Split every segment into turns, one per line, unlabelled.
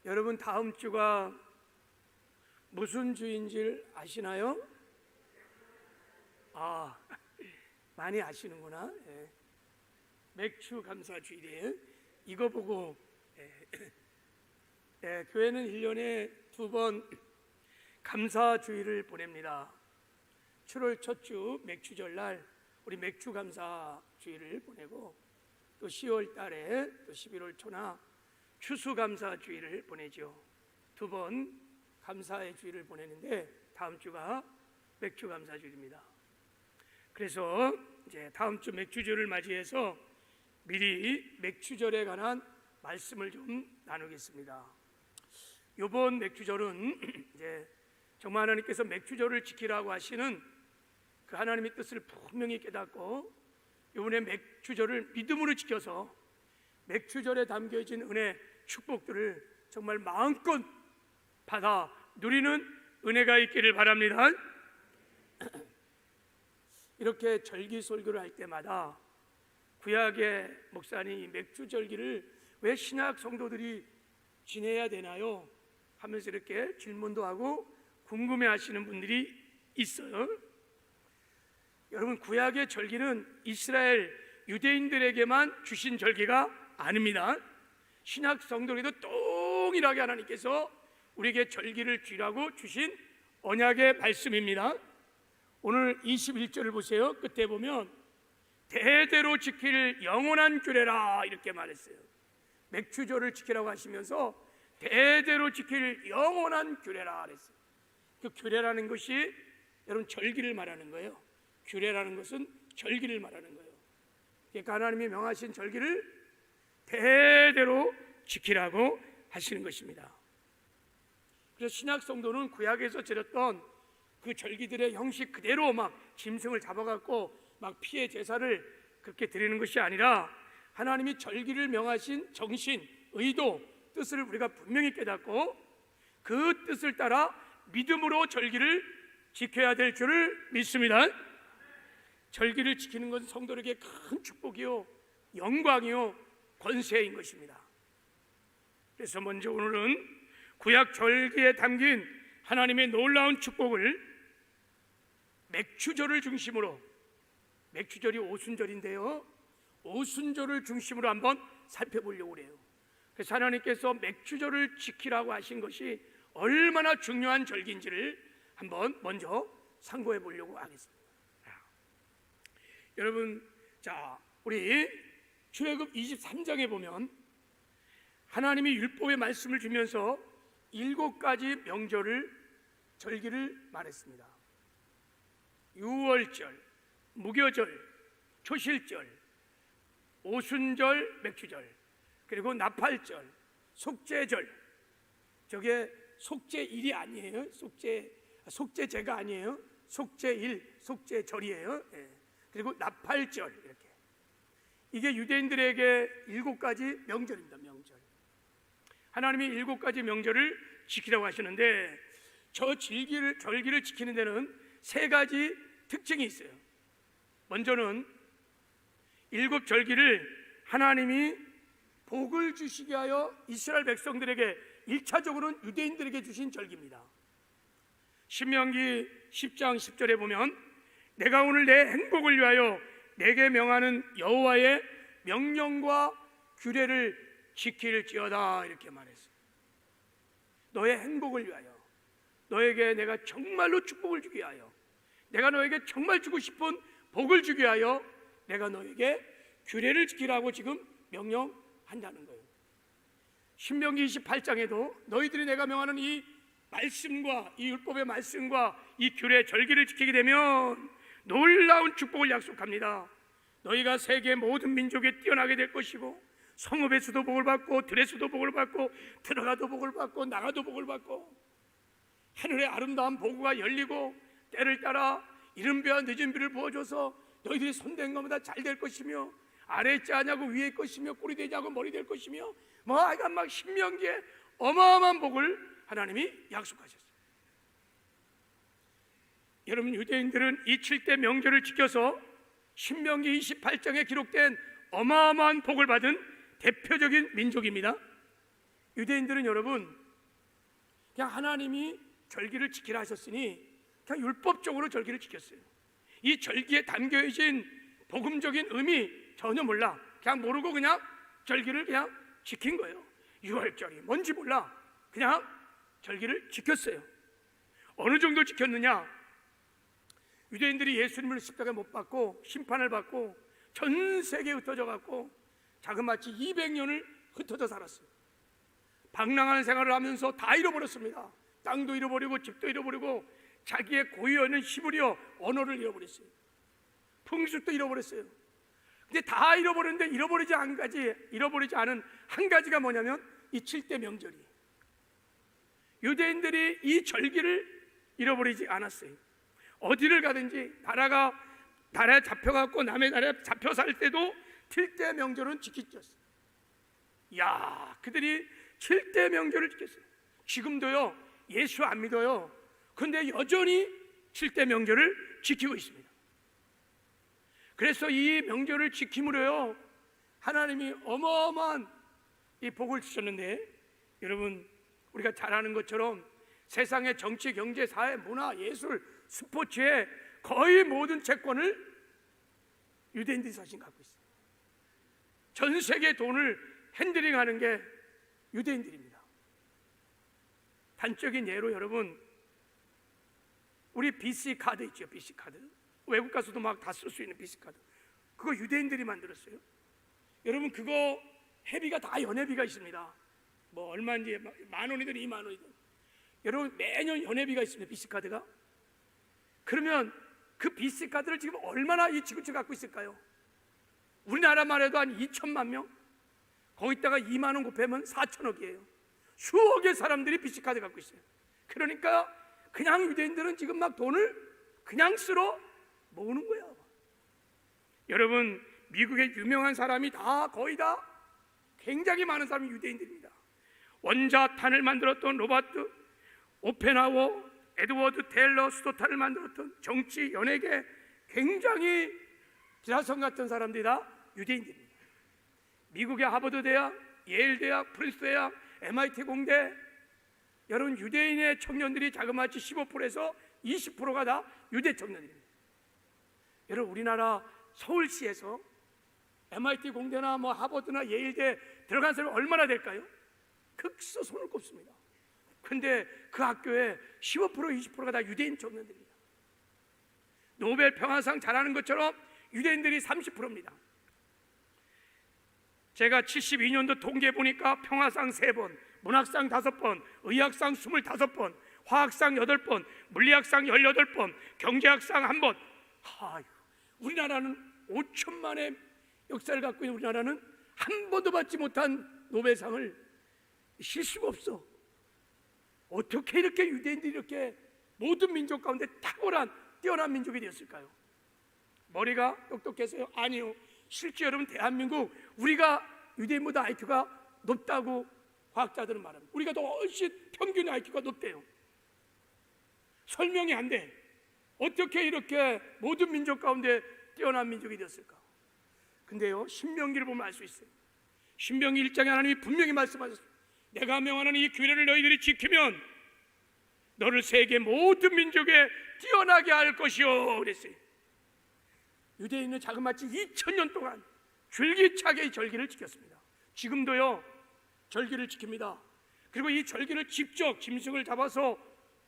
여러분 다음 주가 무슨 주인지 아시나요? 많이 아시는구나. 맥주 감사 주일이에요. 이거 보고 교회는 1년에 2번 감사 주일을 보냅니다. 7월 첫 주 맥주절날 우리 맥주 감사 주일을 보내고, 또 10월 달에 또 11월 초나 추수감사 주일을 보내죠. 2번 감사의 주일을 보내는데 다음 주가 맥주감사 주일입니다. 그래서 이제 다음 주 맥주절을 맞이해서 미리 맥주절에 관한 말씀을 좀 나누겠습니다. 이번 맥주절은 이제 정말 하나님께서 맥주절을 지키라고 하시는 그 하나님의 뜻을 분명히 깨닫고 이번에 맥주절을 믿음으로 지켜서 맥주절에 담겨진 은혜, 축복들을 정말 마음껏 받아 누리는 은혜가 있기를 바랍니다. 이렇게 절기 설교를 할 때마다 구약의 목사님이 맥주절기를 왜 신약 성도들이 지내야 되나요? 하면서 이렇게 질문도 하고 궁금해하시는 분들이 있어요. 여러분, 구약의 절기는 이스라엘 유대인들에게만 주신 절기가 아닙니다. 신약 성도들에도 동일하게 하나님께서 우리에게 절기를 주라고 주신 언약의 말씀입니다. 오늘 21절을 보세요. 끝에 보면 대대로 지킬 영원한 규례라 이렇게 말했어요. 맥주절을 지키라고 하시면서 대대로 지킬 영원한 규례라 그랬어요. 그 규례라는 것이 여러분 절기를 말하는 거예요. 규례라는 것은 절기를 말하는 거예요. 그러니까 하나님이 명하신 절기를 대대로 지키라고 하시는 것입니다. 그래서 신약 성도는 구약에서 지렸던 그 절기들의 형식 그대로 막 짐승을 잡아갖고 막 피해 제사를 그렇게 드리는 것이 아니라 하나님이 절기를 명하신 정신, 의도, 뜻을 우리가 분명히 깨닫고 그 뜻을 따라 믿음으로 절기를 지켜야 될 줄을 믿습니다. 절기를 지키는 것은 성도에게 큰 축복이요, 영광이요, 권세인 것입니다. 그래서 먼저 오늘은 구약 절기에 담긴 하나님의 놀라운 축복을 맥주절을 중심으로, 맥주절이 오순절인데요, 오순절을 중심으로 한번 살펴보려고 해요. 그래서 하나님께서 맥주절을 지키라고 하신 것이 얼마나 중요한 절기인지를 한번 먼저 상고해 보려고 하겠습니다. 여러분, 자, 우리 출애굽 23장에 보면 하나님이 율법의 말씀을 주면서 7가지 명절을, 절기를 말했습니다. 유월절, 무교절, 초실절, 오순절, 맥주절, 그리고 나팔절, 속죄절. 저게 속죄일이 아니에요. 속죄제가 아니에요. 속죄일, 속죄절이에요. 그리고 나팔절, 이렇게. 이게 유대인들에게 7가지 명절입니다. 명절. 하나님이 7가지 명절을 지키라고 하시는데 저 절기를 지키는 데는 3가지 특징이 있어요. 먼저는 7절기를 하나님이 복을 주시게 하여 이스라엘 백성들에게 1차적으로는 유대인들에게 주신 절기입니다. 신명기 10장 10절에 보면 내가 오늘 내 행복을 위하여 내게 명하는 여호와의 명령과 규례를 지킬지어다 이렇게 말했어요. 너의 행복을 위하여, 너에게 내가 정말로 축복을 주기 위하여, 내가 너에게 정말 주고 싶은 복을 주기 위하여 내가 너에게 규례를 지키라고 지금 명령한다는 거예요. 신명기 28장에도 너희들이 내가 명하는 이 말씀과 이 율법의 말씀과 이 규례 절기를 지키게 되면 놀라운 축복을 약속합니다. 너희가 세계 모든 민족에 뛰어나게 될 것이고 성읍에서도 복을 받고 들에서도 복을 받고 들어가도 복을 받고 나가도 복을 받고 하늘의 아름다운 보고가 열리고 때를 따라 이른 비와 늦은 비를 부어줘서 너희들이 손댄 것보다 잘 될 것이며 아래 있지 않냐고 위에 있을 것이며 꼴이 되지 않고 머리 될 것이며 하여간 막 신명기에 어마어마한 복을 하나님이 약속하셨어요. 여러분, 유대인들은 이 7대 명절을 지켜서 신명기 28장에 기록된 어마어마한 복을 받은 대표적인 민족입니다. 유대인들은 여러분 그냥 하나님이 절기를 지키라 하셨으니 그냥 율법적으로 절기를 지켰어요. 이 절기에 담겨 있는 복음적인 의미 전혀 몰라. 그냥 모르고 그냥 절기를 그냥 지킨 거예요. 유월절이 뭔지 몰라. 그냥 절기를 지켰어요. 어느 정도 지켰느냐? 유대인들이 예수님을 십자가에 못 박고 심판을 받고 전 세계에 흩어져 갖고 자그마치 200년을 흩어져 살았어요. 방랑한 생활을 하면서 다 잃어버렸습니다. 땅도 잃어버리고 집도 잃어버리고 자기의 고유하는 히브리어 언어를 잃어버렸어요. 풍습도 잃어버렸어요. 근데 다 잃어버렸는데 잃어버리지 않은 한 가지가 뭐냐면 이 7대 명절이. 유대인들이 이 절기를 잃어버리지 않았어요. 어디를 가든지 나라에 잡혀갖고 남의 나라에 잡혀 살 때도 7대 명절은 지켰어요. 야, 그들이 7대 명절을 지켰어요. 지금도요, 예수 안 믿어요. 근데 여전히 7대 명절을 지키고 있습니다. 그래서 이 명절을 지킴으로요, 하나님이 어마어마한 이 복을 주셨는데, 여러분, 우리가 잘 아는 것처럼 세상의 정치, 경제, 사회, 문화, 예술, 스포츠의 거의 모든 채권을 유대인들이 사실 갖고 있어요. 전 세계 돈을 핸들링하는 게 유대인들입니다. 단적인 예로 여러분, 우리 BC 카드 있죠. BC 카드. 외국 가서도 막 다 쓸 수 있는 BC 카드. 그거 유대인들이 만들었어요. 여러분, 그거 회비가 다 연회비가 있습니다. 뭐 얼마인지 10,000원이든 20,000원이든. 여러분, 매년 연회비가 있습니다. BC 카드가. 그러면 그 BC 카드를 지금 얼마나 이 지구촌 갖고 있을까요? 우리나라만 해도 한 2천만 명. 거기다가 20,000원 곱하면 4천억이에요. 수억의 사람들이 BC 카드 갖고 있어요. 그러니까 그냥 유대인들은 지금 막 돈을 그냥 쓰러 모으는 거예요. 여러분, 미국의 유명한 사람이 거의 다 굉장히 많은 사람이 유대인들입니다. 원자탄을 만들었던 로버트 오펜하워, 에드워드 테일러 스토탄을 만들었던 정치, 연예계 굉장히 기라성 같은 사람들이 다 유대인들입니다. 미국의 하버드 대학, 예일 대학, 프린스 대학, MIT 공대, 여러분, 유대인의 청년들이 자그마치 15%에서 20%가 다 유대 청년입니다. 여러분, 우리나라 서울시에서 MIT 공대나 뭐 하버드나 예일대 들어간 사람이 얼마나 될까요? 극소 손을 꼽습니다. 근데 그 학교에 15% 20%가 다 유대인 청년들입니다. 노벨 평화상 잘하는 것처럼 유대인들이 30%입니다. 제가 72년도 통계 보니까 평화상 3번, 문학상 5번, 의학상 25번, 화학상 8번, 물리학상 18번, 경제학상 1번. 우리나라는 5천만의 역사를 갖고 있는 우리나라는 한 번도 받지 못한 노벨상을 쉴 수가 없어. 어떻게 이렇게 유대인들이 이렇게 모든 민족 가운데 탁월한 뛰어난 민족이 되었을까요? 머리가 똑똑해서요? 아니요. 실제 여러분, 대한민국 우리가 유대인보다 IQ가 높다고 과학자들은 말합니다. 우리가 더 훨씬 평균 IQ가 높대요. 설명이 안 돼. 어떻게 이렇게 모든 민족 가운데 뛰어난 민족이 되었을까? 근데요, 신명기를 보면 알 수 있어요. 신명기 1장에 하나님이 분명히 말씀하셨어요. 내가 명하는 이 규례를 너희들이 지키면 너를 세계 모든 민족에 뛰어나게 할 것이요, 그랬어요. 유대인은 자그마치 2000년 동안 줄기차게 이 절기를 지켰습니다. 지금도요, 절기를 지킵니다. 그리고 이 절기를 직접 짐승을 잡아서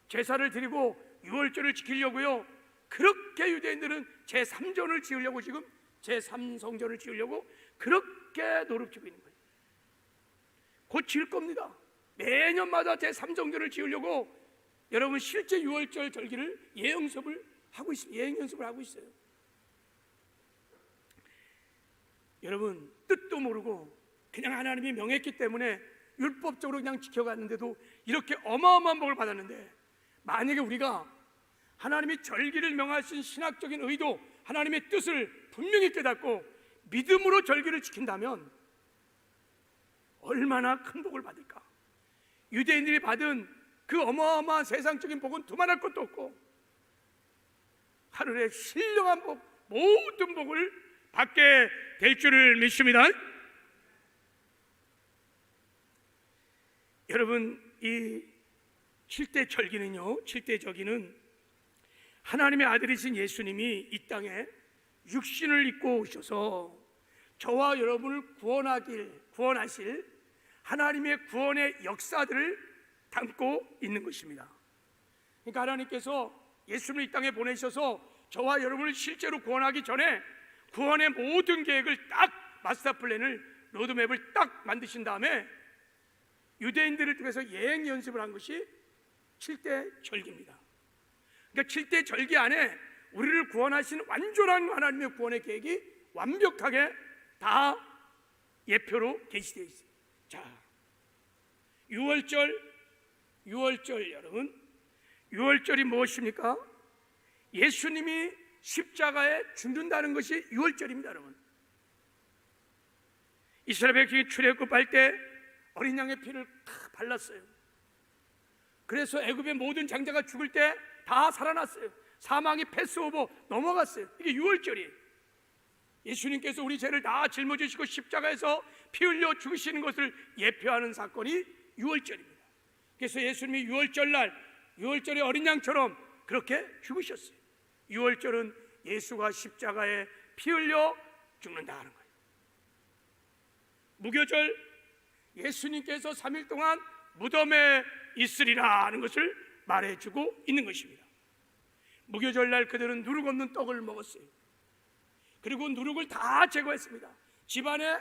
제사를 드리고 유월절을 지키려고요, 그렇게 유대인들은 제3전을 지으려고, 지금 제3성전을 지으려고 그렇게 노력하고 있는 거예요. 곧 지을 겁니다. 매년마다 제3성전을 지으려고 여러분, 실제 유월절 절기를 예행 연습을 하고 있어요. 여러분, 뜻도 모르고 그냥 하나님이 명했기 때문에 율법적으로 그냥 지켜갔는데도 이렇게 어마어마한 복을 받았는데, 만약에 우리가 하나님이 절기를 명하신 신학적인 의도, 하나님의 뜻을 분명히 깨닫고 믿음으로 절기를 지킨다면 얼마나 큰 복을 받을까? 유대인들이 받은 그 어마어마한 세상적인 복은 두말할 것도 없고 하늘의 신령한 복, 모든 복을 받게 될 줄을 믿습니다. 여러분, 이 7대 절기는요, 7대 절기는 하나님의 아들이신 예수님이 이 땅에 육신을 입고 오셔서 저와 여러분을 구원하실 하나님의 구원의 역사들을 담고 있는 것입니다. 그러니까 하나님께서 예수님을 이 땅에 보내셔서 저와 여러분을 실제로 구원하기 전에 구원의 모든 계획을 딱 마스터 플랜을, 로드맵을 딱 만드신 다음에 유대인들을 통해서 예행 연습을 한 것이 7대 절기입니다. 그러니까 7대 절기 안에 우리를 구원하신 완전한 하나님의 구원의 계획이 완벽하게 다 예표로 게시되어 있어요. 자, 6월절 여러분, 6월절이 무엇입니까? 예수님이 십자가에 죽는다는 것이 6월절입니다. 여러분, 이스라엘 백성이 출애굽할 때 어린 양의 피를 다 발랐어요. 그래서 애굽의 모든 장자가 죽을 때 다 살아났어요. 사망이 패스오버 넘어갔어요. 이게 6월절이에요. 예수님께서 우리 죄를 다 짊어지시고 십자가에서 피 흘려 죽으시는 것을 예표하는 사건이 6월절입니다. 그래서 예수님이 6월절날 6월절의 어린 양처럼 그렇게 죽으셨어요. 6월절은 예수가 십자가에 피 흘려 죽는다는 거예요. 무교절, 예수님께서 3일 동안 무덤에 있으리라는 것을 말해주고 있는 것입니다. 무교절날 그들은 누룩 없는 떡을 먹었어요. 그리고 누룩을 다 제거했습니다. 집안에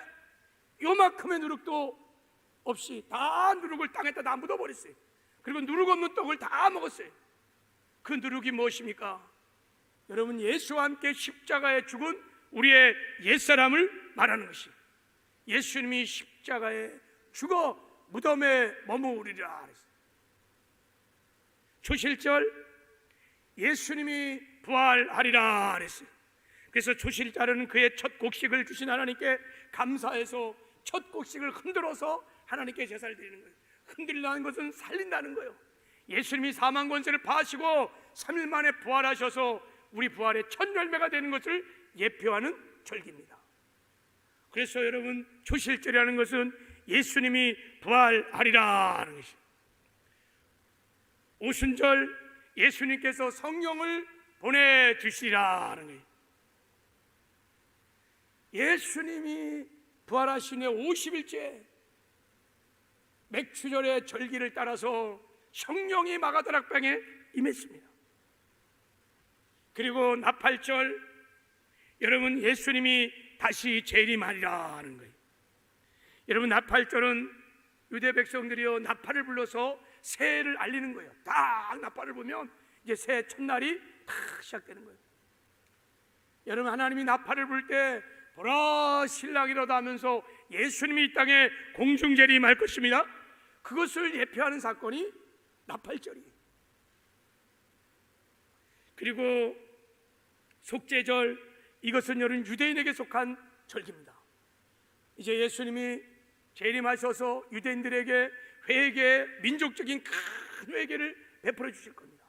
요만큼의 누룩도 없이 다 누룩을 땅에다 다 묻어버렸어요. 그리고 누룩 없는 떡을 다 먹었어요. 그 누룩이 무엇입니까? 여러분, 예수와 함께 십자가에 죽은 우리의 옛사람을 말하는 것이에요. 예수님이 십자가에 죽어 무덤에 머무르리라 그랬어요. 초실절, 예수님이 부활하리라 그랬어요. 그래서 초실절은 그의 첫 곡식을 주신 하나님께 감사해서 첫 곡식을 흔들어서 하나님께 제사를 드리는 거예요. 흔들리는 것은 살린다는 거예요. 예수님이 사망 권세를 파하시고 3일 만에 부활하셔서 우리 부활의 첫 열매가 되는 것을 예표하는 절기입니다. 그래서 여러분, 초실절이라는 것은 예수님이 부활하리라 하는 것입니다. 오순절, 예수님께서 성령을 보내주시리라 하는 거예요. 예수님이 부활하신 후 50일째 맥추절의 절기를 따라서 성령이 마가다락방에 임했습니다. 그리고 나팔절, 여러분, 예수님이 다시 재림하리라 하는 거예요. 여러분, 나팔절은 유대 백성들이요 나팔을 불러서 새해를 알리는 거예요. 딱 나팔을 보면 이제 새해 첫날이 딱 시작되는 거예요. 여러분, 하나님이 나팔을 불 때 보라 신랑이로다 하면서 예수님이 이 땅에 공중재림할 것입니다. 그것을 예표하는 사건이 나팔절이에요. 그리고 속죄절, 이것은 여러분 유대인에게 속한 절기입니다. 이제 예수님이 재림하셔서 유대인들에게 회개, 민족적인 큰 회개를 베풀어 주실 겁니다.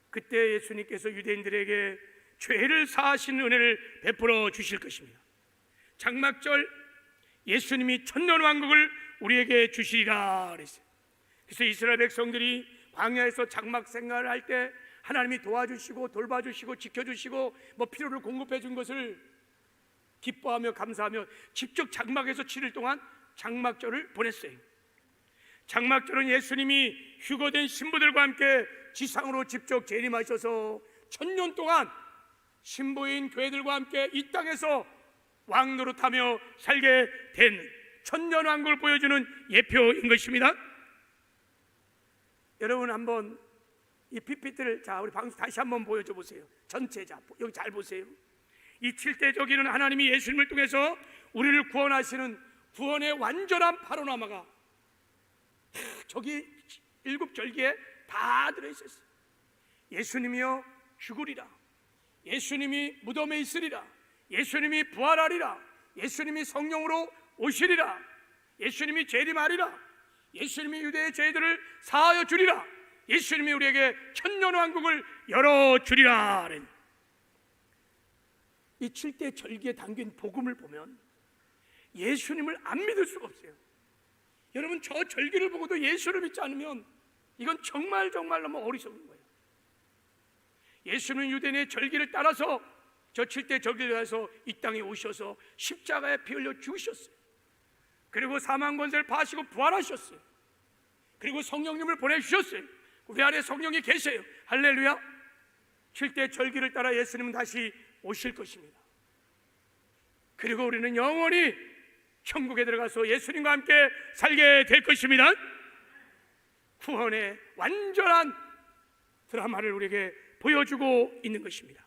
그때 예수님께서 유대인들에게 죄를 사하시는 은혜를 베풀어 주실 것입니다. 장막절, 예수님이 천년왕국을 우리에게 주시리라 그랬어요. 그래서 이스라엘 백성들이 광야에서 장막 생활을 할 때 하나님이 도와주시고 돌봐주시고 지켜주시고 필요를 공급해 준 것을 기뻐하며 감사하며 직접 장막에서 7일 동안 장막절을 보냈어요. 장막절은 예수님이 휴거된 신부들과 함께 지상으로 직접 재림하셔서 1000년 동안 신부인 교회들과 함께 이 땅에서 왕노릇하며 살게 된 천년왕국을 보여주는 예표인 것입니다. 여러분, 한번 이 PPT를 우리 방송 다시 한번 보여줘 보세요. 전체 여기 잘 보세요. 이 7대 절기는 하나님이 예수님을 통해서 우리를 구원하시는 구원의 완전한 파노라마가 저기 7절기에 다 들어있었어요. 예수님이여 죽으리라, 예수님이 무덤에 있으리라, 예수님이 부활하리라, 예수님이 성령으로 오시리라, 예수님이 재림하리라, 예수님이 유대의 죄들을 사하여 주리라, 예수님이 우리에게 천년왕국을 열어주리라. 이 7대 절기에 담긴 복음을 보면 예수님을 안 믿을 수가 없어요. 여러분, 저 절기를 보고도 예수를 믿지 않으면 이건 정말 너무 어리석은 거예요. 예수는 유대인의 절기를 따라서 저 7대 절기를 해서 이 땅에 오셔서 십자가에 피 흘려 죽으셨어요. 그리고 사망 권세를 파시고 부활하셨어요. 그리고 성령님을 보내주셨어요. 우리 안에 성령이 계세요. 할렐루야. 7대 절기를 따라 예수님은 다시 오실 것입니다. 그리고 우리는 영원히 천국에 들어가서 예수님과 함께 살게 될 것입니다. 구원의 완전한 드라마를 우리에게 보여주고 있는 것입니다.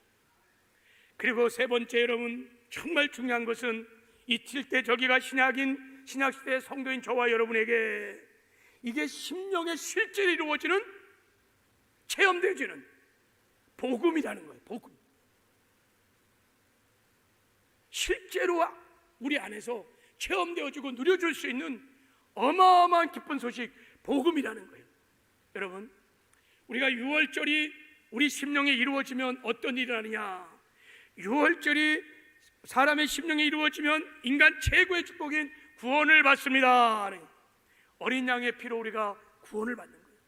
그리고 세 번째, 여러분, 정말 중요한 것은 이 7대 절기가 신약시대의 성도인 저와 여러분에게 이게 심령의 실제로 이루어지는, 체험되어지는 복음이라는 거예요. 복음. 실제로 우리 안에서 체험되어지고 누려줄 수 있는 어마어마한 기쁜 소식, 복음이라는 거예요. 여러분, 우리가 유월절이 우리 심령에 이루어지면 어떤 일이 일어나느냐? 유월절이 사람의 심령에 이루어지면 인간 최고의 축복인 구원을 받습니다. 어린 양의 피로 우리가 구원을 받는 거예요.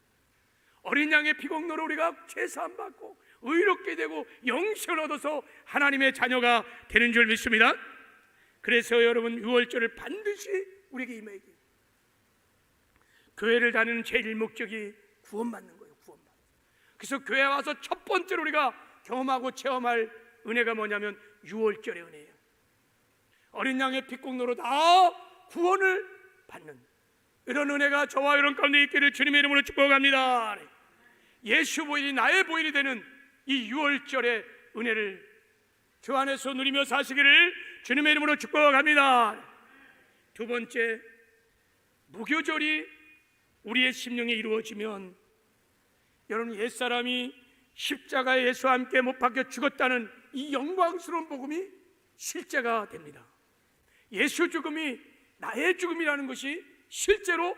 어린 양의 피공로로 우리가 제사함 받고 의롭게 되고 영생을 얻어서 하나님의 자녀가 되는 줄 믿습니다. 그래서 여러분, 유월절을 반드시 우리에게 임해야 돼요. 교회를 다니는 제일 목적이 구원받는 거예요. 구원받는. 그래서 교회 와서 첫 번째로 우리가 경험하고 체험할 은혜가 뭐냐면 유월절의 은혜예요. 어린 양의 피공로로 다 구원을 받는 이런 은혜가 저와 여러분 가운데 있기를 주님의 이름으로 축복합니다. 예수 보일이 나의 보일이 되는 이 유월절의 은혜를 주 안에서 누리며 사시기를 주님의 이름으로 축복합니다. 두 번째, 무교절이 우리의 심령에 이루어지면 여러분, 옛사람이 십자가에 예수와 함께 못 박혀 죽었다는 이 영광스러운 복음이 실제가 됩니다. 예수 죽음이 나의 죽음이라는 것이 실제로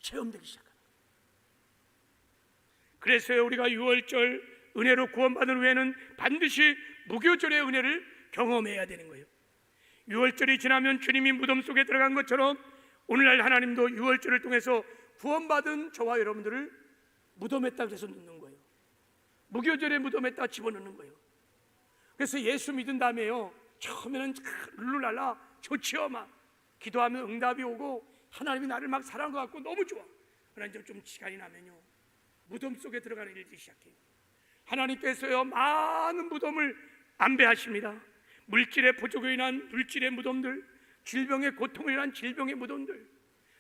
체험되기 시작합니다. 그래서 우리가 유월절 은혜로 구원받은 후에는 반드시 무교절의 은혜를 경험해야 되는 거예요. 유월절이 지나면 주님이 무덤 속에 들어간 것처럼 오늘날 하나님도 유월절을 통해서 구원받은 저와 여러분들을 무덤에다 해서 넣는 거예요. 무교절의 무덤에다 집어넣는 거예요. 그래서 예수 믿은 다음에요, 처음에는 룰루랄라 좋지요. 막 기도하면 응답이 오고 하나님이 나를 막 사랑한 것 같고 너무 좋아. 그러나 이제 좀 시간이 나면요, 무덤 속에 들어가는 일들이 시작해요. 하나님께서요, 많은 무덤을 안배하십니다. 물질의 부족으로 인한 물질의 무덤들, 질병의 고통으로 인한 질병의 무덤들,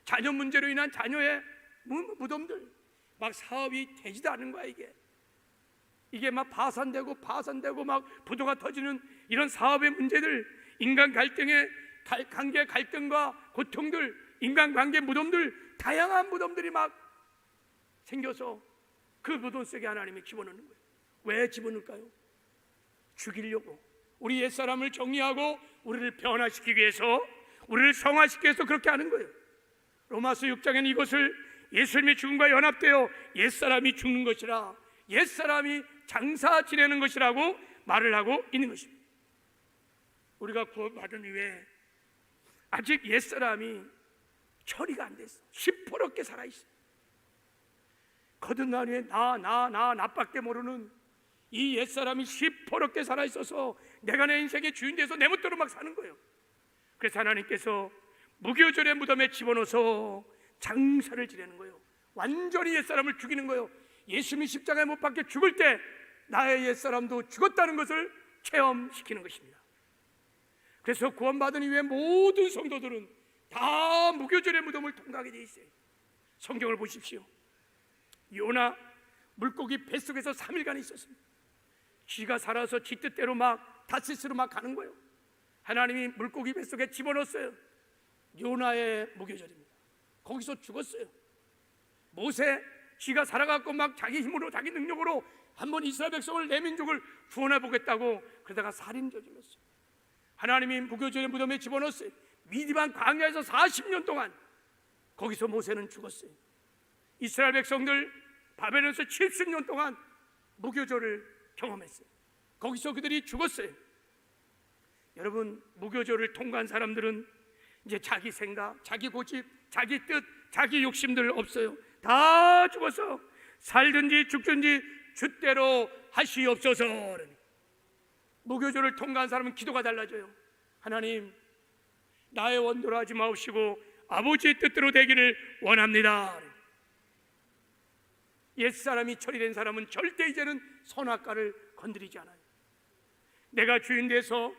자녀 문제로 인한 자녀의 무덤들, 막 사업이 되지도 않은 거야. 이게 막 파산되고 막 부도가 터지는 이런 사업의 문제들, 인간 갈등의 관계 갈등과 고통들, 인간관계 무덤들, 다양한 무덤들이 막 생겨서 그 무덤 속에 하나님이 집어넣는 거예요. 왜 집어넣을까요? 죽이려고, 우리 옛사람을 정리하고 우리를 변화시키기 위해서, 우리를 성화시키기 위해서 그렇게 하는 거예요. 로마서 6장에는 이것을 예수님의 죽음과 연합되어 옛사람이 죽는 것이라, 옛사람이 장사 지내는 것이라고 말을 하고 있는 것입니다. 우리가 구원받은 이후에 아직 옛사람이 처리가 안 됐어. 시퍼렇게 살아있어. 거듭난 후에 나밖에 모르는 이 옛사람이 시퍼렇게 살아있어서 내가 내 인생의 주인 돼서 내 멋대로 막 사는 거예요. 그래서 하나님께서 무교절의 무덤에 집어넣어서 장사를 지내는 거예요. 완전히 옛사람을 죽이는 거예요. 예수님이 십자가에 못 박혀 죽을 때 나의 옛사람도 죽었다는 것을 체험시키는 것입니다. 그래서 구원받은 이후에 모든 성도들은 다 무교절의 무덤을 통과하게 돼 있어요. 성경을 보십시오. 요나 물고기 뱃속에서 3일간 있었습니다. 쥐가 살아서 지 뜻대로 막 다시스로 막 가는 거예요. 하나님이 물고기 뱃속에 집어넣었어요. 요나의 무교절입니다. 거기서 죽었어요. 모세, 쥐가 살아갖고 막 자기 힘으로 자기 능력으로 한번 이스라엘 백성을, 내 민족을 구원해 보겠다고 그러다가 살인 저질렀어요. 하나님이 무교절의 무덤에 집어넣었어요. 미디안 광야에서 40년 동안 거기서 모세는 죽었어요. 이스라엘 백성들 바벨론에서 70년 동안 무교절을 경험했어요. 거기서 그들이 죽었어요. 여러분, 무교절을 통과한 사람들은 이제 자기 생각, 자기 고집, 자기 뜻, 자기 욕심들 없어요. 다 죽어서 살든지 죽든지 주대로 하시옵소서. 무교조를 통과한 사람은 기도가 달라져요. 하나님, 나의 원대로 하지 마옵시고 아버지의 뜻대로 되기를 원합니다. 옛사람이 처리된 사람은 절대 이제는 선악과를 건드리지 않아요. 내가 주인 돼서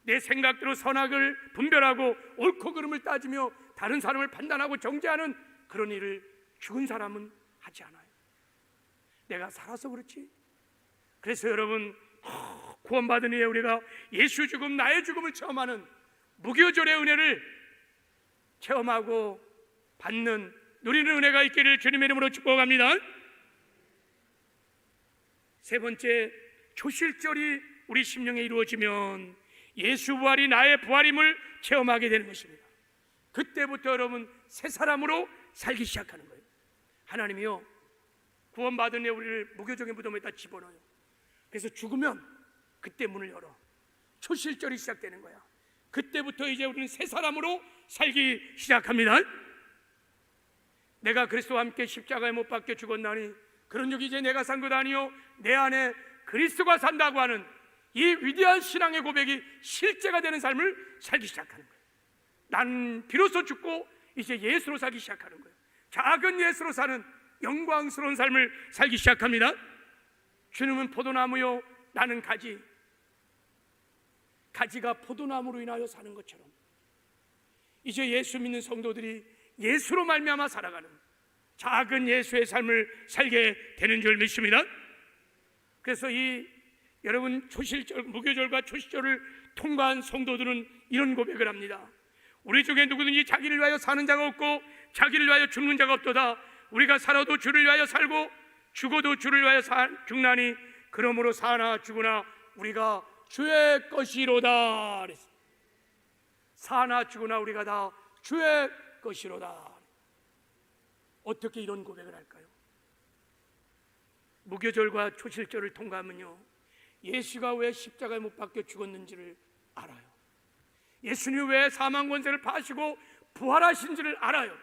내 생각대로 선악을 분별하고 옳고 그름을 따지며 다른 사람을 판단하고 정죄하는 그런 일을 죽은 사람은 하지 않아요. 내가 살아서 그렇지. 그래서 여러분, 구원받은 후에 우리가 예수 죽음, 나의 죽음을 체험하는 무교절의 은혜를 체험하고 받는 누리는 은혜가 있기를 주님의 이름으로 축복합니다. 세 번째, 초실절이 우리 심령에 이루어지면 예수 부활이 나의 부활임을 체험하게 되는 것입니다. 그때부터 여러분 새 사람으로 살기 시작하는 거예요. 하나님이요, 구원받은 애 우리를 무교적인 무덤에다 집어넣어요. 그래서 죽으면 그때 문을 열어 초실절이 시작되는 거야. 그때부터 이제 우리는 새 사람으로 살기 시작합니다. 내가 그리스도와 함께 십자가에 못 박혀 죽었나니 그런 적이 이제 내가 산 것 아니요 내 안에 그리스도가 산다고 하는 이 위대한 신앙의 고백이 실제가 되는 삶을 살기 시작하는 거예요. 나는 비로소 죽고 이제 예수로 살기 시작하는 거예요. 작은 예수로 사는 영광스러운 삶을 살기 시작합니다. 주님은 포도나무요, 나는 가지. 가지가 포도나무로 인하여 사는 것처럼 이제 예수 믿는 성도들이 예수로 말미암아 살아가는 작은 예수의 삶을 살게 되는 줄 믿습니다. 그래서 이 여러분 초실절, 무교절과 초실절을 통과한 성도들은 이런 고백을 합니다. 우리 중에 누구든지 자기를 위하여 사는 자가 없고 자기를 위하여 죽는 자가 없도다. 우리가 살아도 주를 위하여 살고 죽어도 주를 위하여 죽나니 그러므로 사나 죽으나 우리가 주의 것이로다. 사나 죽으나 우리가 다 주의 것이로다. 어떻게 이런 고백을 할까요? 무교절과 초실절을 통과하면요, 예수가 왜 십자가에 못 박혀 죽었는지를 알아요. 예수님이 왜 사망 권세를 파시고 부활하신지를 알아요.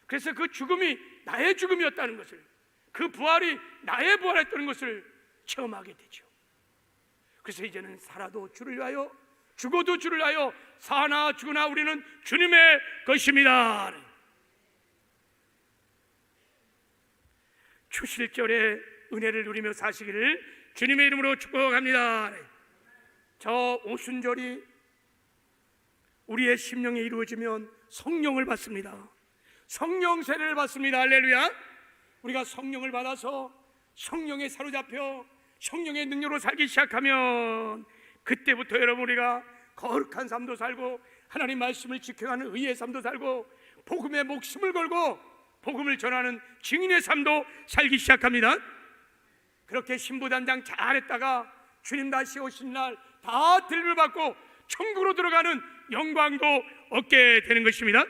그래서 그 죽음이 나의 죽음이었다는 것을, 그 부활이 나의 부활했다는 것을 체험하게 되죠. 그래서 이제는 살아도 주를 위하여 죽어도 주를 위하여 사나 죽으나 우리는 주님의 것입니다. 초실절의 은혜를 누리며 사시기를 주님의 이름으로 축복합니다. 저 오순절이 우리의 심령에 이루어지면 성령을 받습니다. 성령 세례를 받습니다. 할렐루야. 우리가 성령을 받아서 성령에 사로잡혀 성령의 능력으로 살기 시작하면 그때부터 여러분 우리가 거룩한 삶도 살고 하나님 말씀을 지켜가는 의의 삶도 살고 복음에 목숨을 걸고 복음을 전하는 증인의 삶도 살기 시작합니다. 그렇게 신부단장 잘했다가 주님 다시 오신 날 다 들을 받고 천국으로 들어가는 영광도 얻게 되는 것입니다.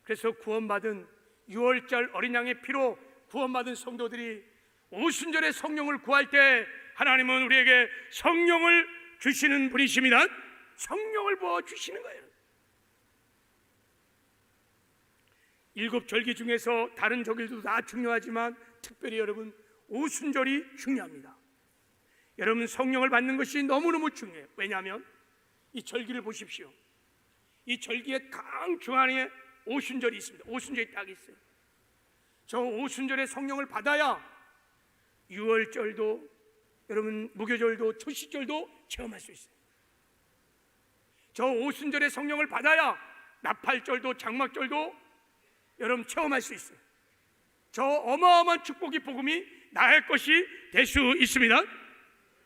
그래서 구원받은 6월절 어린 양의 피로 구원받은 성도들이 오순절에 성령을 구할 때 하나님은 우리에게 성령을 주시는 분이십니다. 성령을 부어주시는 거예요. 7절기 중에서 다른 절기도 다 중요하지만 특별히 여러분 오순절이 중요합니다. 여러분 성령을 받는 것이 너무너무 중요해요. 왜냐하면 이 절기를 보십시오. 이 절기의 강 중앙에 오순절이 있습니다. 오순절이 딱 있어요. 저 오순절에 성령을 받아야 6월절도 여러분 무교절도 초시절도 체험할 수 있어요. 저 오순절에 성령을 받아야 나팔절도 장막절도 여러분 체험할 수 있어요. 저 어마어마한 축복이 복음이 나의 것이 될 수 있습니다.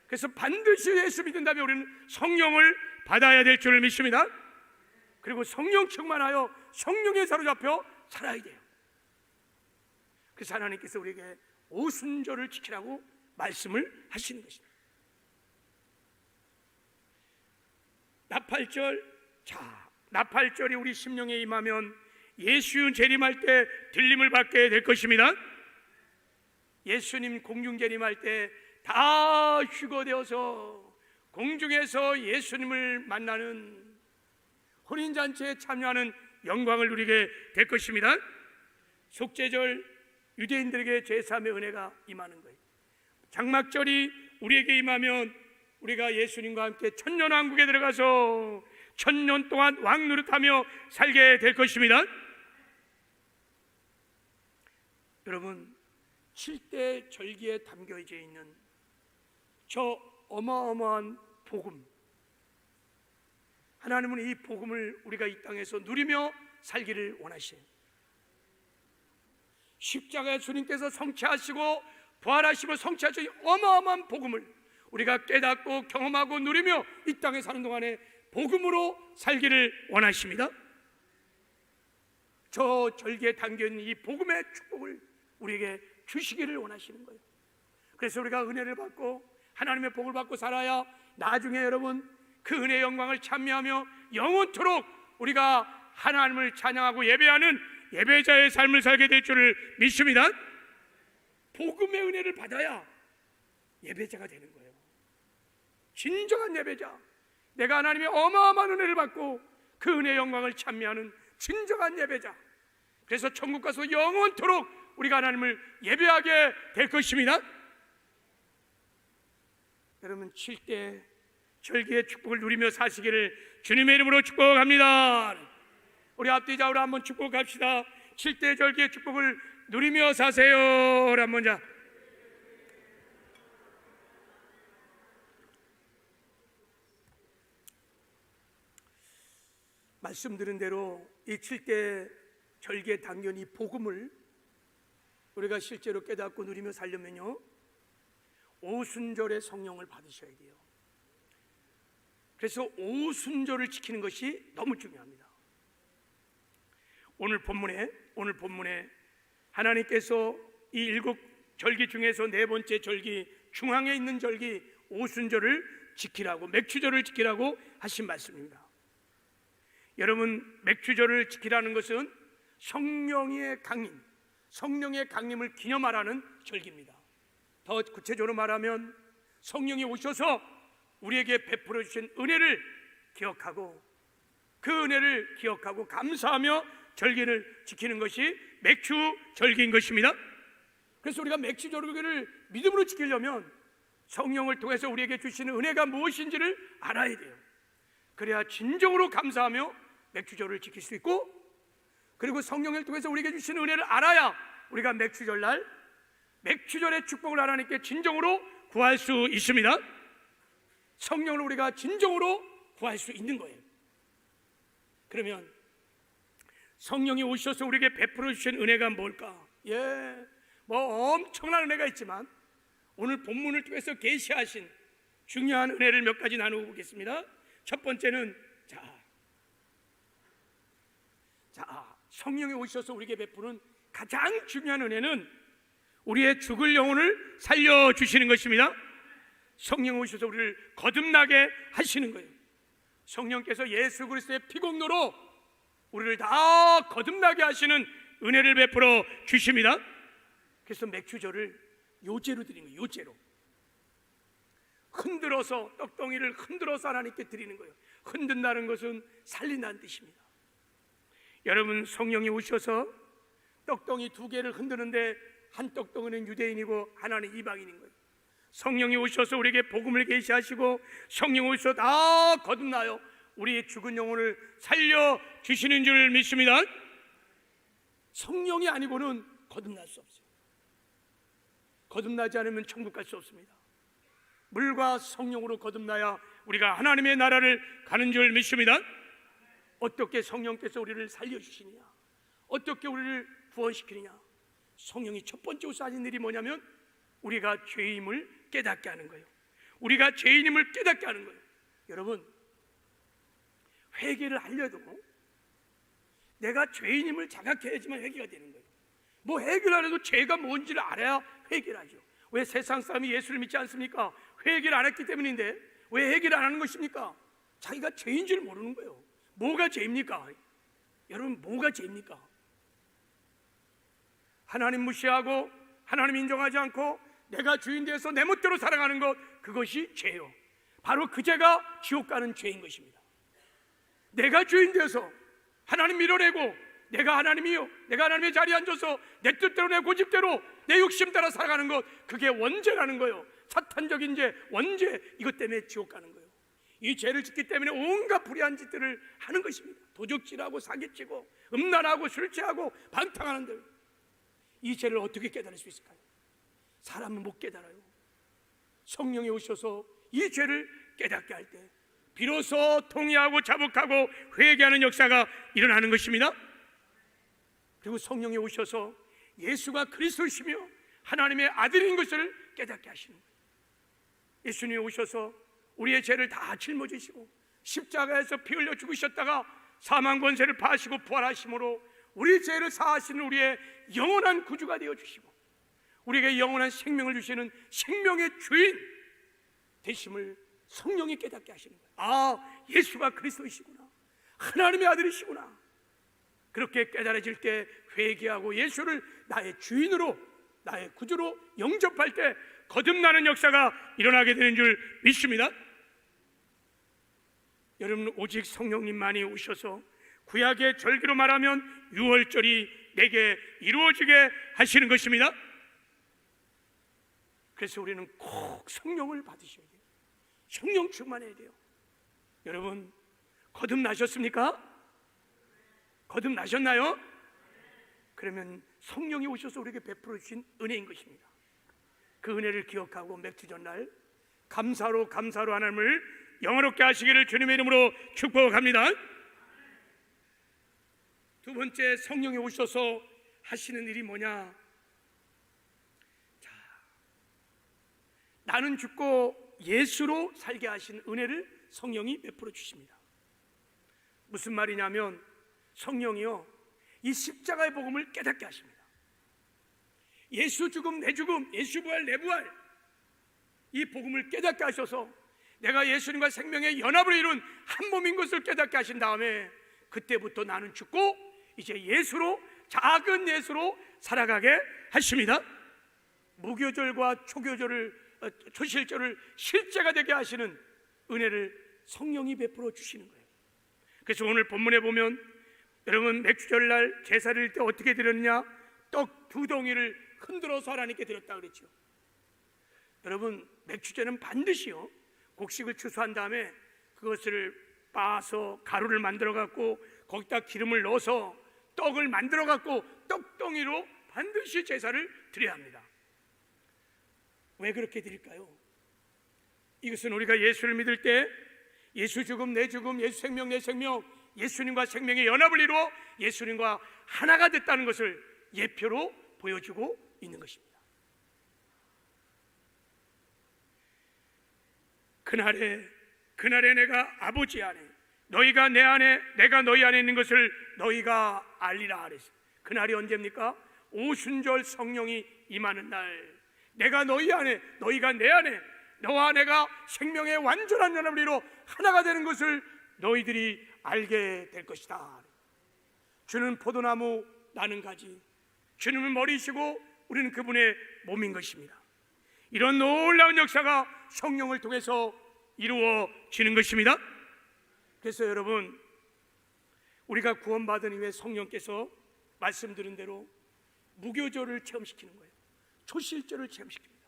그래서 반드시 예수 믿는다면 우리는 성령을 받아야 될 줄을 믿습니다. 그리고 성령 충만하여 성령에 사로잡혀 살아야 돼요. 그래서 하나님께서 우리에게 오순절을 지키라고 말씀을 하시는 것입니다. 나팔절, 나팔절이 우리 심령에 임하면 예수 재림할 때 들림을 받게 될 것입니다. 예수님 공중 재림할 때 다 휴거되어서 공중에서 예수님을 만나는 혼인잔치에 참여하는 영광을 누리게 될 것입니다. 속죄절, 유대인들에게 제3의 은혜가 임하는 거예요. 장막절이 우리에게 임하면 우리가 예수님과 함께 천년왕국에 들어가서 천년 동안 왕노릇하며 살게 될 것입니다. 여러분, 7대 절기에 담겨져 있는 저 어마어마한 복음, 하나님은 이 복음을 우리가 이 땅에서 누리며 살기를 원하시는, 십자가의 주님께서 성취하시고 부활하시고 성취하신 어마어마한 복음을 우리가 깨닫고 경험하고 누리며 이 땅에 사는 동안에 복음으로 살기를 원하십니다. 저 절기에 담겨있는 이 복음의 축복을 우리에게 주시기를 원하시는 거예요. 그래서 우리가 은혜를 받고 하나님의 복을 받고 살아야 나중에 여러분 그 은혜의 영광을 찬미하며 영원토록 우리가 하나님을 찬양하고 예배하는 예배자의 삶을 살게 될 줄을 믿습니다. 복음의 은혜를 받아야 예배자가 되는 거예요. 진정한 예배자, 내가 하나님의 어마어마한 은혜를 받고 그 은혜의 영광을 찬미하는 진정한 예배자, 그래서 천국 가서 영원토록 우리가 하나님을 예배하게 될 것입니다. 여러분, 7대 절기의 축복을 누리며 사시기를 주님의 이름으로 축복합니다. 우리 앞뒤 좌우로 한번 축복합시다. 7대 절기의 축복을 누리며 사세요. 한번 자. 말씀드린 대로 이 7대 절기에 담긴 이 복음을 우리가 실제로 깨닫고 누리며 살려면요, 오순절의 성령을 받으셔야 돼요. 그래서 오순절을 지키는 것이 너무 중요합니다. 오늘 본문에 하나님께서 이 7절기 중에서 4번째 절기, 중앙에 있는 절기 오순절을 지키라고, 맥추절을 지키라고 하신 말씀입니다. 여러분, 맥추절을 지키라는 것은 성령의 강림을 기념하라는 절기입니다. 더 구체적으로 말하면 성령이 오셔서 우리에게 베풀어 주신 은혜를 기억하고, 그 은혜를 기억하고 감사하며 절기를 지키는 것이 맥추절기인 것입니다. 그래서 우리가 맥추절기를 믿음으로 지키려면 성령을 통해서 우리에게 주시는 은혜가 무엇인지를 알아야 돼요. 그래야 진정으로 감사하며 맥추절을 지킬 수 있고, 그리고 성령을 통해서 우리에게 주시는 은혜를 알아야 우리가 맥추절날 맥추절의 축복을 하나님께 진정으로 구할 수 있습니다. 성령을 우리가 진정으로 구할 수 있는 거예요. 그러면 성령이 오셔서 우리에게 베풀어 주신 은혜가 뭘까? 뭐 엄청난 은혜가 있지만 오늘 본문을 통해서 계시하신 중요한 은혜를 몇 가지 나누어 보겠습니다. 첫 번째는 성령이 오셔서 우리에게 베푸는 가장 중요한 은혜는 우리의 죽을 영혼을 살려주시는 것입니다. 성령 오셔서 우리를 거듭나게 하시는 거예요. 성령께서 예수 그리스도의 피공로로 우리를 다 거듭나게 하시는 은혜를 베풀어 주십니다. 그래서 맥추절을 요제로 드리는 거예요. 요제로 흔들어서, 떡덩이를 흔들어서 하나님께 드리는 거예요. 흔든다는 것은 살린다는 뜻입니다. 여러분, 성령이 오셔서 떡덩이 2개를 흔드는데 한 떡덩이는 유대인이고 하나는 이방인인 거예요. 성령이 오셔서 우리에게 복음을 계시하시고 성령이 오셔서 다 거듭나요 우리의 죽은 영혼을 살려주시는 줄 믿습니다. 성령이 아니고는 거듭날 수 없어요. 거듭나지 않으면 천국 갈 수 없습니다. 물과 성령으로 거듭나야 우리가 하나님의 나라를 가는 줄 믿습니다. 어떻게 성령께서 우리를 살려주시느냐, 어떻게 우리를 구원시키느냐, 성령이 첫 번째로 하신 일이 뭐냐면 우리가 죄임을 깨닫게 하는 거예요. 우리가 죄인임을 깨닫게 하는 거예요. 여러분, 회개를 하려도 내가 죄인임을 자각해야지만 회개가 되는 거예요. 뭐 회개를 안 해도 죄가 뭔지를 알아야 회개를 하죠. 왜 세상 사람이 예수를 믿지 않습니까? 회개를 안 했기 때문인데 왜 회개를 안 하는 것입니까? 자기가 죄인 줄 모르는 거예요. 뭐가 죄입니까? 여러분, 뭐가 죄입니까? 하나님 무시하고 하나님 인정하지 않고 내가 주인 되어서 내 멋대로 살아가는 것, 그것이 죄요. 바로 그 죄가 지옥 가는 죄인 것입니다. 내가 주인 되어서 하나님 밀어내고 내가 하나님이요, 내가 하나님의 자리에 앉아서 내 뜻대로 내 고집대로 내 욕심 따라 살아가는 것, 그게 원죄라는 거예요. 사탄적인 죄, 원죄, 이것 때문에 지옥 가는 거예요. 이 죄를 짓기 때문에 온갖 불의한 짓들을 하는 것입니다. 도적질하고 사기치고 음란하고 술 취하고 방탕하는 들, 이 죄를 어떻게 깨달을 수 있을까요? 사람은 못 깨달아요. 성령이 오셔서 이 죄를 깨닫게 할 때 비로소 통회하고 자복하고 회개하는 역사가 일어나는 것입니다. 그리고 성령이 오셔서 예수가 그리스도시며 하나님의 아들인 것을 깨닫게 하시는 거예요. 예수님이 오셔서 우리의 죄를 다 짊어지시고 십자가에서 피 흘려 죽으셨다가 사망 권세를 파시고 부활하심으로 우리 죄를 사하시는 우리의 영원한 구주가 되어주시고 우리에게 영원한 생명을 주시는 생명의 주인 되심을 성령이 깨닫게 하시는 거예요. 아, 예수가 그리스도이시구나, 하나님의 아들이시구나. 그렇게 깨달아질 때 회개하고 예수를 나의 주인으로, 나의 구주로 영접할 때 거듭나는 역사가 일어나게 되는 줄 믿습니다. 여러분, 오직 성령님만이 오셔서 구약의 절기로 말하면 유월절이 내게 이루어지게 하시는 것입니다. 그래서 우리는 꼭 성령을 받으셔야 돼요. 성령 충만해야 돼요. 여러분, 거듭나셨습니까? 거듭나셨나요? 그러면 성령이 오셔서 우리에게 베풀어 주신 은혜인 것입니다. 그 은혜를 기억하고 맥주 전날 감사로 하나님을 영화롭게 하시기를 주님의 이름으로 축복합니다. 두 번째, 성령이 오셔서 하시는 일이 뭐냐? 자, 나는 죽고 예수로 살게 하신 은혜를 성령이 베풀어 주십니다. 무슨 말이냐면 성령이요, 이 십자가의 복음을 깨닫게 하십니다. 예수 죽음 내 죽음, 예수 부활 내 부활, 이 복음을 깨닫게 하셔서 내가 예수님과 생명의 연합을 이룬 한 몸인 것을 깨닫게 하신 다음에 그때부터 나는 죽고 이제 예수로, 작은 예수로 살아가게 하십니다. 무교절과 초실절을 실제가 되게 하시는 은혜를 성령이 베풀어 주시는 거예요. 그래서 오늘 본문에 보면 여러분, 맥주절날 제사를 드릴 때 어떻게 드렸느냐? 떡 2덩이를 흔들어서 하나님께 드렸다 그랬죠. 여러분, 맥주제는 반드시요, 곡식을 추수한 다음에 그것을 빻아서 가루를 만들어 갖고 거기다 기름을 넣어서 떡을 만들어 갖고 떡덩이로 반드시 제사를 드려야 합니다. 왜 그렇게 드릴까요? 이것은 우리가 예수를 믿을 때 예수 죽음 내 죽음, 예수 생명 내 생명, 예수님과 생명의 연합을 이루어 예수님과 하나가 됐다는 것을 예표로 보여주고 있는 것입니다. 그날에 내가 아버지 안에, 너희가 내 안에, 내가 너희 안에 있는 것을 너희가 알리라 하랬어요. 그날이 언제입니까? 오순절 성령이 임하는 날. 내가 너희 안에, 너희가 내 안에, 너와 내가 생명의 완전한 연합을 이루어 하나가 되는 것을 너희들이 알게 될 것이다. 주는 포도나무, 나는 가지. 주님은 머리시고 우리는 그분의 몸인 것입니다. 이런 놀라운 역사가 성령을 통해서 이루어지는 것입니다. 그래서 여러분, 우리가 구원받은 이후에 성령께서 말씀드린 대로 무교절을 체험시키는 거예요. 초실절을 체험시킵니다.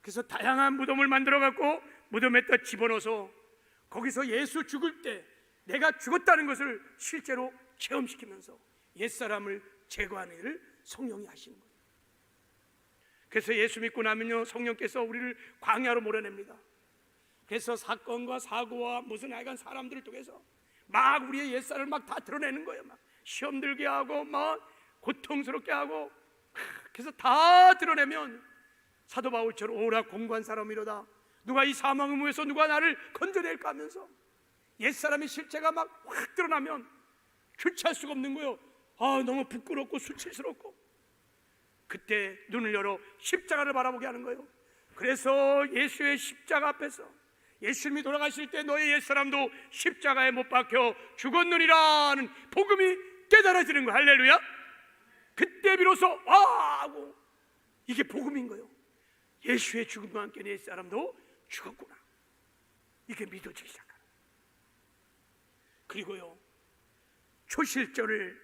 그래서 다양한 무덤을 만들어 갖고 무덤에다 집어넣어서 거기서 예수 죽을 때 내가 죽었다는 것을 실제로 체험시키면서 옛사람을 제거하는 일을 성령이 하시는 거예요. 그래서 예수 믿고 나면요, 성령께서 우리를 광야로 몰아냅니다. 그래서 사건과 사고와 무슨 하여간 사람들을 통해서 막 우리의 옛사람을 막 다 드러내는 거예요. 막 시험 들게 하고 막 고통스럽게 하고, 그래서 다 드러내면 사도 바울처럼 오라 공고한 사람이로다, 누가 이 사망의 무에서 누가 나를 건져낼까 하면서 옛사람의 실체가 막 확 드러나면 주체할 수가 없는 거예요. 너무 부끄럽고 수치스럽고, 그때 눈을 열어 십자가를 바라보게 하는 거예요. 그래서 예수의 십자가 앞에서 예수님이 돌아가실 때 너의 옛사람도 십자가에 못 박혀 죽었느니라는 복음이 깨달아지는 거예요. 할렐루야. 그때 비로소 하고 이게 복음인 거예요. 예수의 죽음과 함께 내 옛사람도 죽었구나, 이게 믿어지기 시작하는. 그리고요, 초실절의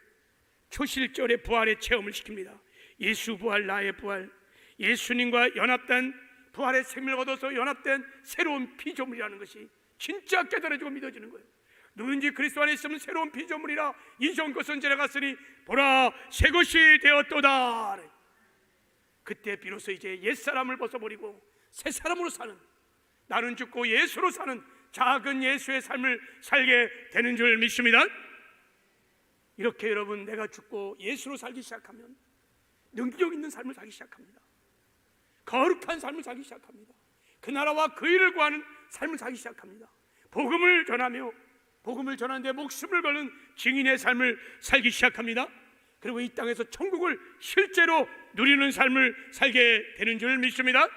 부활의 체험을 시킵니다. 예수 부활, 나의 부활, 예수님과 연합된 부활의 생명을 얻어서 연합된 새로운 피조물이라는 것이 진짜 깨달아지고 믿어지는 거예요. 누구든지 그리스도 안에 있으면 새로운 피조물이라, 이전 것은 지나갔으니 보라 새 것이 되었도다. 그때 비로소 이제 옛사람을 벗어버리고 새 사람으로 사는, 나는 죽고 예수로 사는 작은 예수의 삶을 살게 되는 줄 믿습니다. 이렇게 여러분, 내가 죽고 예수로 살기 시작하면 능력 있는 삶을 살기 시작합니다. 거룩한 삶을 살기 시작합니다. 그 나라와 그 일을 구하는 삶을 살기 시작합니다. 복음을 전하는데 목숨을 거는 증인의 삶을 살기 시작합니다. 그리고 이 땅에서 천국을 실제로 누리는 삶을 살게 되는 줄 믿습니다.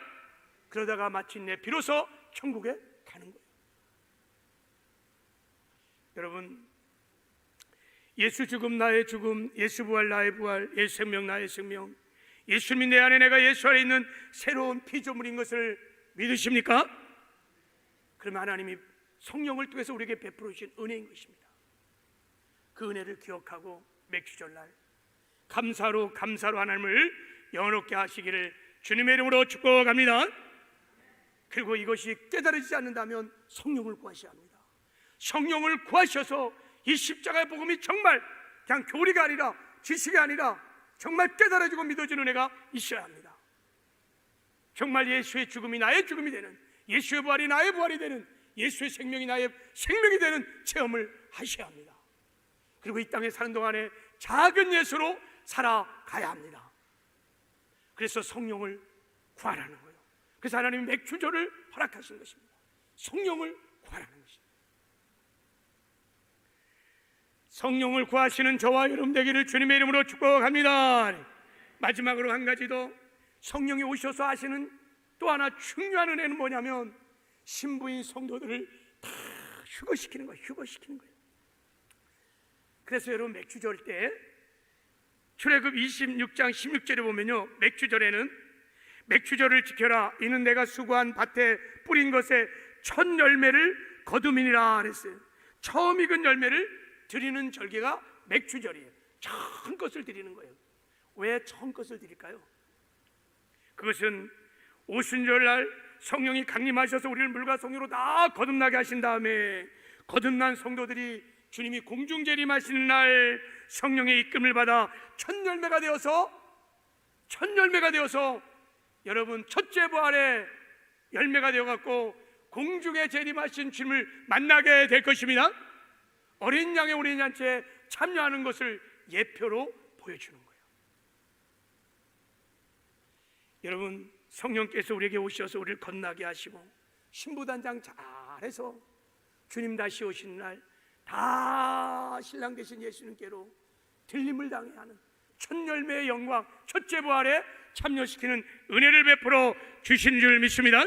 그러다가 마침내 비로소 천국에 가는 거예요. 여러분, 예수 죽음 나의 죽음, 예수 부활 나의 부활, 예수 생명 나의 생명, 예수님이 내 안에, 내가 예수 안에 있는 새로운 피조물인 것을 믿으십니까? 그러면 하나님이 성령을 통해서 우리에게 베풀어 주신 은혜인 것입니다. 그 은혜를 기억하고 맥주절날 감사로 하나님을 영원롭게 하시기를 주님의 이름으로 축복합니다. 그리고 이것이 깨달아지지 않는다면 성령을 구하셔야 합니다. 성령을 구하셔서 이 십자가의 복음이 정말 그냥 교리가 아니라 지식이 아니라 정말 깨달아지고 믿어지는 은혜가 있어야 합니다. 정말 예수의 죽음이 나의 죽음이 되는, 예수의 부활이 나의 부활이 되는, 예수의 생명이 나의 생명이 되는 체험을 하셔야 합니다. 그리고 이 땅에 사는 동안에 작은 예수로 살아가야 합니다. 그래서 성령을 구하라는 거예요. 그래서 하나님이 맥주절을 허락하신 것입니다. 성령을 구하라는 것입니다. 성령을 구하시는 저와 여러분 되기를 주님의 이름으로 축복합니다. 마지막으로 한 가지 더, 성령이 오셔서 하시는 또 하나 중요한 은혜는 뭐냐면 신부인 성도들을 다 휴거시키는 거예요. 그래서 여러분, 맥주절 때 출애굽 26장 16절에 보면요, 맥주절을 지켜라. 이는 내가 수고한 밭에 뿌린 것에 첫 열매를 거두미니라 그랬어요. 처음 익은 열매를 드리는 절기가 맥주절이에요. 처음 것을 드리는 거예요. 왜 처음 것을 드릴까요? 그것은 오순절날 성령이 강림하셔서 우리를 물과 성령으로 다 거듭나게 하신 다음에 거듭난 성도들이 주님이 공중재림하시는 날 성령의 이끌림을 받아 첫 열매가 되어서 여러분, 첫째 부활의 열매가 되어갖고 공중에 재림하신 주님을 만나게 될 것입니다. 어린 양의 어린 잔치에 참여하는 것을 예표로 보여주는 거예요. 여러분, 성령께서 우리에게 오셔서 우리를 거듭나게 하시고 신부단장 잘해서 주님 다시 오시는 날 다 신랑 되신 예수님께로 들림을 당해야 하는 첫 열매의 영광, 첫째 부활에 참여시키는 은혜를 베풀어 주신 줄 믿습니다.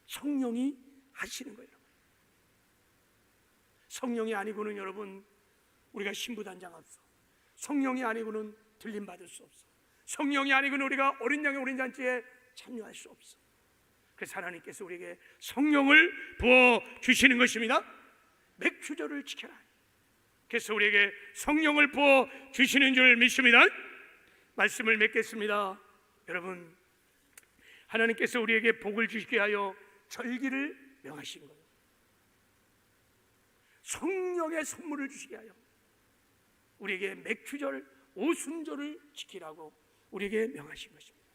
성령이 하시는 거예요. 성령이 아니고는 여러분, 우리가 신부단장 없어. 성령이 아니고는 들림 받을 수 없어. 성령이 아니고는 우리가 어린 양의 어린 잔치에 참여할 수 없어. 그래서 하나님께서 우리에게 성령을 부어 주시는 것입니다. 맥주절을 지켜라. 그래서 우리에게 성령을 부어 주시는 줄 믿습니다. 말씀을 맺겠습니다. 여러분, 하나님께서 우리에게 복을 주시게 하여 절기를 명하신 거예요. 성령의 선물을 주시게 하여 우리에게 맥주절, 오순절을 지키라고 우리에게 명하신 것입니다.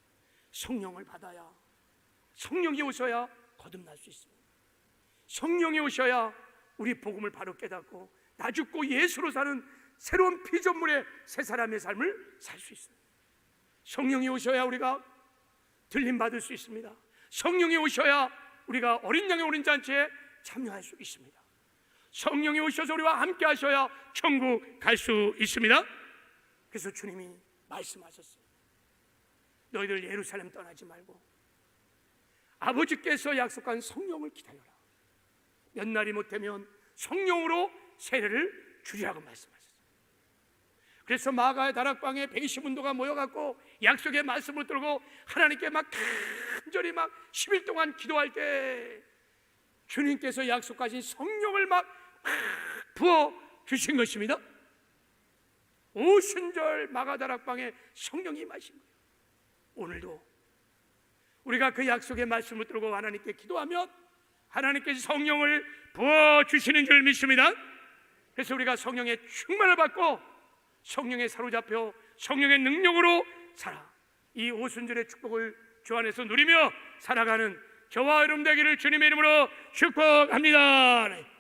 성령을 받아야, 성령이 오셔야 거듭날 수 있습니다. 성령이 오셔야 우리 복음을 바로 깨닫고 나 죽고 예수로 사는 새로운 피조물의 새 사람의 삶을 살 수 있습니다. 성령이 오셔야 우리가 들림 받을 수 있습니다. 성령이 오셔야 우리가 어린 양의 어린 잔치에 참여할 수 있습니다. 성령이 오셔서 우리와 함께 하셔야 천국 갈 수 있습니다. 그래서 주님이 말씀하셨어요. 너희들 예루살렘 떠나지 말고 아버지께서 약속한 성령을 기다려라. 몇 날이 못되면 성령으로 세례를 주리라고 말씀하셨어요. 그래서 마가의 다락방에 120문도가 모여갖고 약속의 말씀을 들고 하나님께 막 간절히 막 10일 동안 기도할 때 주님께서 약속하신 성령을 막 부어 주신 것입니다. 오순절 마가다락방에 성령이 임하신 거예요. 오늘도 우리가 그 약속의 말씀을 들고 하나님께 기도하면 하나님께서 성령을 부어주시는 줄 믿습니다. 그래서 우리가 성령의 충만을 받고 성령에 사로잡혀 성령의 능력으로 살아 이 오순절의 축복을 주 안에서 누리며 살아가는 저와 여러분 되기를 주님의 이름으로 축복합니다.